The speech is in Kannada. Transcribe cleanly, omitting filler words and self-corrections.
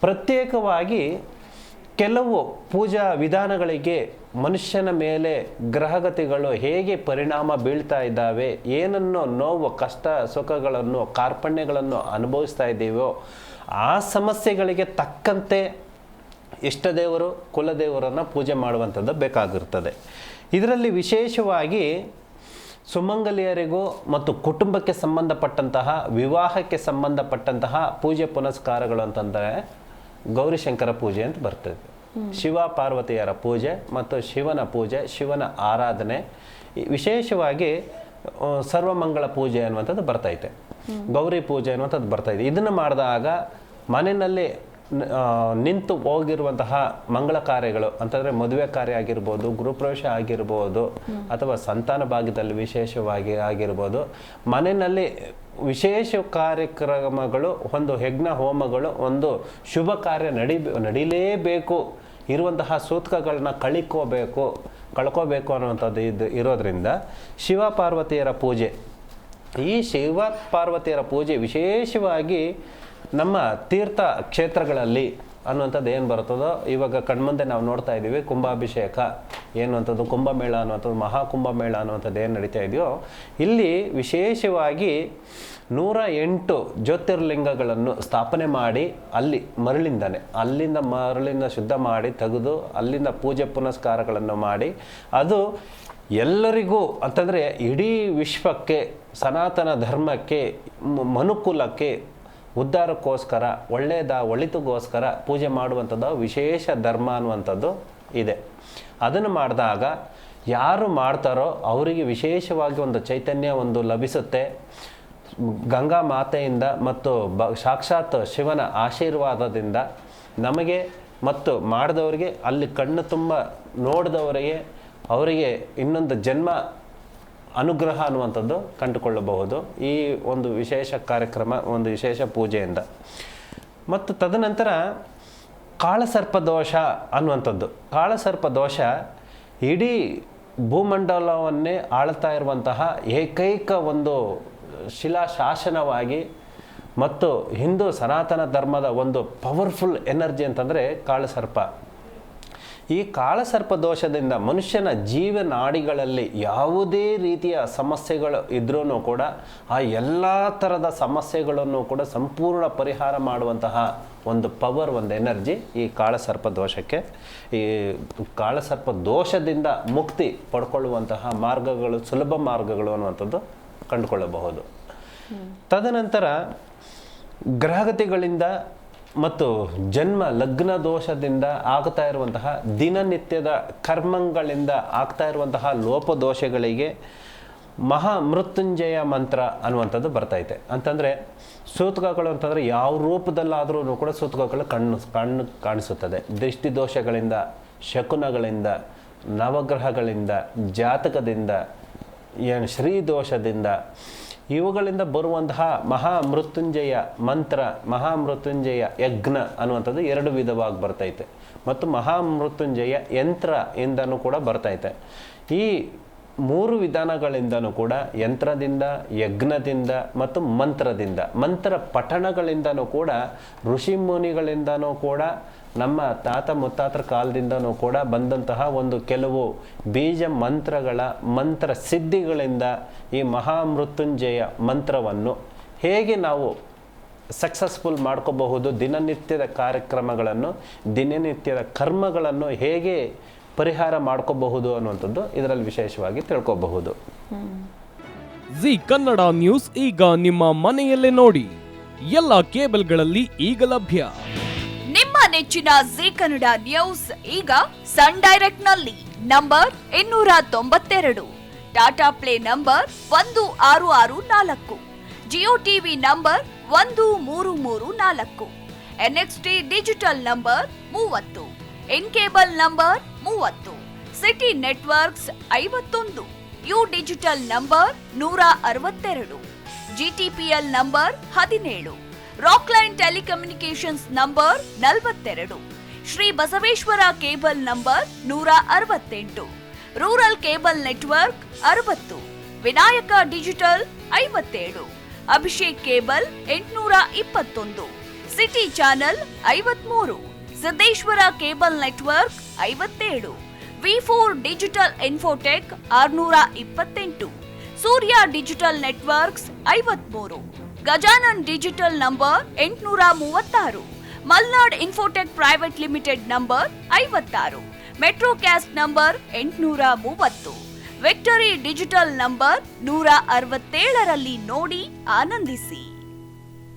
ಪ್ರತ್ಯೇಕವಾಗಿ ಕೆಲವು ಪೂಜಾ ವಿಧಾನಗಳಿಗೆ ಮನುಷ್ಯನ ಮೇಲೆ ಗ್ರಹಗತಿಗಳು ಹೇಗೆ ಪರಿಣಾಮ ಬೀಳ್ತಾ ಇದ್ದಾವೆ, ಏನನ್ನು ನೋವು ಕಷ್ಟ ಸುಖಗಳನ್ನು ಕಾರ್ಪಣ್ಯಗಳನ್ನು ಅನುಭವಿಸ್ತಾ ಇದ್ದೀವೋ ಆ ಸಮಸ್ಯೆಗಳಿಗೆ ತಕ್ಕಂತೆ ಇಷ್ಟದೇವರು ಕುಲದೇವರನ್ನು ಪೂಜೆ ಮಾಡುವಂಥದ್ದು ಬೇಕಾಗಿರ್ತದೆ. ಇದರಲ್ಲಿ ವಿಶೇಷವಾಗಿ ಸುಮಂಗಲಿಯರಿಗೂ ಮತ್ತು ಕುಟುಂಬಕ್ಕೆ ಸಂಬಂಧಪಟ್ಟಂತಹ ವಿವಾಹಕ್ಕೆ ಸಂಬಂಧಪಟ್ಟಂತಹ ಪೂಜೆ ಪುನಸ್ಕಾರಗಳು ಅಂತಂದರೆ ಗೌರಿಶಂಕರ ಪೂಜೆ ಅಂತ ಬರ್ತದೆ. ಶಿವ ಪಾರ್ವತಿಯರ ಪೂಜೆ ಮತ್ತು ಶಿವನ ಪೂಜೆ, ಶಿವನ ಆರಾಧನೆ, ವಿಶೇಷವಾಗಿ ಸರ್ವಮಂಗಳ ಪೂಜೆ ಅನ್ನುವಂಥದ್ದು ಬರ್ತೈತೆ, ಗೌರಿ ಪೂಜೆ ಅನ್ನುವಂಥದ್ದು ಬರ್ತೈತೆ. ಇದನ್ನು ಮಾಡಿದಾಗ ಮನೆಯಲ್ಲಿ ನಿಂತು ಹೋಗಿರುವಂತಹ ಮಂಗಳ ಕಾರ್ಯಗಳು ಅಂತಂದರೆ ಮದುವೆ ಕಾರ್ಯ ಆಗಿರ್ಬೋದು, ಗೃಹಪ್ರವೇಶ ಆಗಿರ್ಬೋದು, ಅಥವಾ ಸಂತಾನ ಭಾಗ್ಯದಲ್ಲಿ ವಿಶೇಷವಾಗಿ ಆಗಿರ್ಬೋದು, ಮನೆಯಲ್ಲಿ ವಿಶೇಷ ಕಾರ್ಯಕ್ರಮಗಳು, ಒಂದು ಯಜ್ಞ ಹೋಮಗಳು, ಒಂದು ಶುಭ ಕಾರ್ಯ ನಡೀಲೇಬೇಕು, ಇರುವಂತಹ ಸೂತಕಗಳನ್ನ ಕಳ್ಕೋಬೇಕು ಅನ್ನುವಂಥದ್ದು ಇರೋದ್ರಿಂದ ಶಿವ ಪಾರ್ವತಿಯರ ಪೂಜೆ, ಈ ಶಿವ ಪಾರ್ವತಿಯರ ಪೂಜೆ ವಿಶೇಷವಾಗಿ ನಮ್ಮ ತೀರ್ಥ ಕ್ಷೇತ್ರಗಳಲ್ಲಿ ಅನ್ನುವಂಥದ್ದು ಏನು ಬರ್ತದೋ, ಇವಾಗ ಕಣ್ಮುಂದೆ ನಾವು ನೋಡ್ತಾ ಇದ್ದೀವಿ ಕುಂಭಾಭಿಷೇಕ ಏನುವಂಥದ್ದು, ಕುಂಭಮೇಳ ಅನ್ನುವಂಥದ್ದು, ಮಹಾಕುಂಭಮೇಳ ಅನ್ನುವಂಥದ್ದು ಏನು ನಡೀತಾ ಇದೆಯೋ, ಇಲ್ಲಿ ವಿಶೇಷವಾಗಿ 108 ಜ್ಯೋತಿರ್ಲಿಂಗಗಳನ್ನು ಸ್ಥಾಪನೆ ಮಾಡಿ ಅಲ್ಲಿಂದ ಮರಳಿಂದ ಶುದ್ಧ ಮಾಡಿ ತೆಗೆದು ಅಲ್ಲಿಂದ ಪೂಜೆ ಪುನಸ್ಕಾರಗಳನ್ನು ಮಾಡಿ, ಅದು ಎಲ್ಲರಿಗೂ ಅಂತಂದರೆ ಇಡೀ ವಿಶ್ವಕ್ಕೆ, ಸನಾತನ ಧರ್ಮಕ್ಕೆ, ಮನುಕುಲಕ್ಕೆ ಉದ್ಧಾರಕ್ಕೋಸ್ಕರ, ಒಳಿತುಗೋಸ್ಕರ ಪೂಜೆ ಮಾಡುವಂಥದ್ದು ವಿಶೇಷ ಧರ್ಮ ಅನ್ನುವಂಥದ್ದು ಇದೆ. ಅದನ್ನು ಮಾಡಿದಾಗ ಯಾರು ಮಾಡ್ತಾರೋ ಅವರಿಗೆ ವಿಶೇಷವಾಗಿ ಒಂದು ಚೈತನ್ಯ ಲಭಿಸುತ್ತೆ. ಗಂಗಾ ಮಾತೆಯಿಂದ ಮತ್ತು ಸಾಕ್ಷಾತ್ ಶಿವನ ಆಶೀರ್ವಾದದಿಂದ ನಮಗೆ ಮತ್ತು ಮಾಡಿದವರಿಗೆ, ಅಲ್ಲಿ ಕಣ್ಣು ತುಂಬ ನೋಡಿದವರಿಗೆ, ಅವರಿಗೆ ಇನ್ನೊಂದು ಜನ್ಮ ಅನುಗ್ರಹ ಅನ್ನುವಂಥದ್ದು ಕಂಡುಕೊಳ್ಳಬಹುದು ಈ ಒಂದು ವಿಶೇಷ ಕಾರ್ಯಕ್ರಮ, ಒಂದು ವಿಶೇಷ ಪೂಜೆಯಿಂದ. ಮತ್ತು ತದನಂತರ ಕಾಳಸರ್ಪದೋಷ ಅನ್ನುವಂಥದ್ದು. ಕಾಳಸರ್ಪದೋಷ ಇಡೀ ಭೂಮಂಡಲವನ್ನೇ ಆಳ್ತಾ ಇರುವಂತಹ ಏಕೈಕ ಒಂದು ಶಿಲಾಶಾಸನವಾಗಿ ಮತ್ತು ಹಿಂದೂ ಸನಾತನ ಧರ್ಮದ ಒಂದು ಪವರ್ಫುಲ್ ಎನರ್ಜಿ ಅಂತಂದರೆ ಕಾಳಸರ್ಪ. ಈ ಕಾಳಸರ್ಪ ದೋಷದಿಂದ ಮನುಷ್ಯನ ಜೀವನಾಡಿಗಳಲ್ಲಿ ಯಾವುದೇ ರೀತಿಯ ಸಮಸ್ಯೆಗಳು ಇದ್ರೂ ಕೂಡ ಆ ಎಲ್ಲ ಥರದ ಸಮಸ್ಯೆಗಳನ್ನು ಕೂಡ ಸಂಪೂರ್ಣ ಪರಿಹಾರ ಮಾಡುವಂತಹ ಒಂದು ಪವರ್, ಒಂದು ಎನರ್ಜಿ ಈ ಕಾಳಸರ್ಪ ದೋಷಕ್ಕೆ. ಈ ಕಾಳಸರ್ಪ ದೋಷದಿಂದ ಮುಕ್ತಿ ಪಡ್ಕೊಳ್ಳುವಂತಹ ಮಾರ್ಗಗಳು, ಸುಲಭ ಮಾರ್ಗಗಳು ಅನ್ನುವಂಥದ್ದು ಕಂಡುಕೊಳ್ಳಬಹುದು. ತದನಂತರ ಗ್ರಹಗತಿಗಳಿಂದ ಮತ್ತು ಜನ್ಮ ಲಗ್ನ ದೋಷದಿಂದ ಆಗ್ತಾ ಇರುವಂತಹ ದಿನನಿತ್ಯದ ಕರ್ಮಗಳಿಂದ ಆಗ್ತಾ ಇರುವಂತಹ ಲೋಪದೋಷಗಳಿಗೆ ಮಹಾಮೃತ್ಯುಂಜಯ ಮಂತ್ರ ಅನ್ನುವಂಥದ್ದು ಬರ್ತೈತೆ. ಅಂತಂದರೆ ಸೂತಕಗಳು ಅಂತಂದರೆ ಯಾವ ರೂಪದಲ್ಲಾದ್ರೂ ಕೂಡ ಸೂತಕಗಳು ಕಣ್ಣು ಕಾಣಿಸುತ್ತದೆ. ದೃಷ್ಟಿ ದೋಷಗಳಿಂದ, ಶಕುನಗಳಿಂದ, ನವಗ್ರಹಗಳಿಂದ, ಜಾತಕದಿಂದ, ಶ್ರೀ ದೋಷದಿಂದ, ಇವುಗಳಿಂದ ಬರುವಂತಹ ಮಹಾಮೃತ್ಯುಂಜಯ ಮಂತ್ರ, ಮಹಾಮೃತ್ಯುಂಜಯ ಯಜ್ಞ ಅನ್ನುವಂಥದ್ದು 2 ವಿಧವಾಗಿ ಬರ್ತೈತೆ. ಮತ್ತು ಮಹಾಮೃತ್ಯುಂಜಯ ಯಂತ್ರ ಇಂದನೂ ಕೂಡ ಬರ್ತೈತೆ. ಈ 3 ವಿಧಾನಗಳಿಂದನೂ ಕೂಡ, ಯಂತ್ರದಿಂದ, ಯಜ್ಞದಿಂದ ಮತ್ತು ಮಂತ್ರದಿಂದ, ಮಂತ್ರ ಪಠಣಗಳಿಂದನೂ ಕೂಡ, ಋಷಿ ಮುನಿಗಳಿಂದನೂ ಕೂಡ, ನಮ್ಮ ತಾತ ಮುತ್ತಾತರ ಕಾಲದಿಂದನೂ ಕೂಡ ಬಂದಂತಹ ಒಂದು ಕೆಲವು ಬೀಜ ಮಂತ್ರಗಳ ಮಂತ್ರ ಸಿದ್ಧಿಗಳಿಂದ ಈ ಮಹಾಮೃತ್ಯುಂಜಯ ಮಂತ್ರವನ್ನು ಹೇಗೆ ನಾವು ಸಕ್ಸಸ್ಫುಲ್ ಮಾಡ್ಕೋಬಹುದು, ದಿನನಿತ್ಯದ ಕಾರ್ಯಕ್ರಮಗಳನ್ನು, ದಿನನಿತ್ಯದ ಕರ್ಮಗಳನ್ನು ಹೇಗೆ ಪರಿಹಾರ ಮಾಡ್ಕೋಬಹುದು ಅನ್ನುವಂಥದ್ದು ಇದರಲ್ಲಿ ವಿಶೇಷವಾಗಿ ತಿಳ್ಕೋಬಹುದು. ಜಿ ಕನ್ನಡ ನ್ಯೂಸ್ ಈಗ ನಿಮ್ಮ ಮನೆಯಲ್ಲೇ ನೋಡಿ. ಎಲ್ಲ ಕೇಬಲ್ಗಳಲ್ಲಿ ಈಗ ಲಭ್ಯ. ನಿಮ್ಮ ನೆಚ್ಚಿನ ಜಿ ಕನ್ನಡ ನ್ಯೂಸ್ ಈಗ ಸನ್ ಡೈರೆಕ್ಟ್ ನಲ್ಲಿ number 292, Tata Play number 1664, Jio TV number 1334, NXT digital number 30, in cable number 30, city networks 51, U digital number 162, GTPL number 17, Rockline telecommunications number 42, Shri Basaveshwara cable number 168, rural cable network 60, Vinayaka digital 57, Abhishek cable 821, city channel 53, Siddeshwara cable network 57, ವಿ4 digital infotech 628, Surya digital networks 53, Gajanan digital number 836, Malnad infotech private limited number 56, Metrocast number 830, victory digital number 167ರಲ್ಲಿ ನೋಡಿ ಆನಂದಿಸಿ.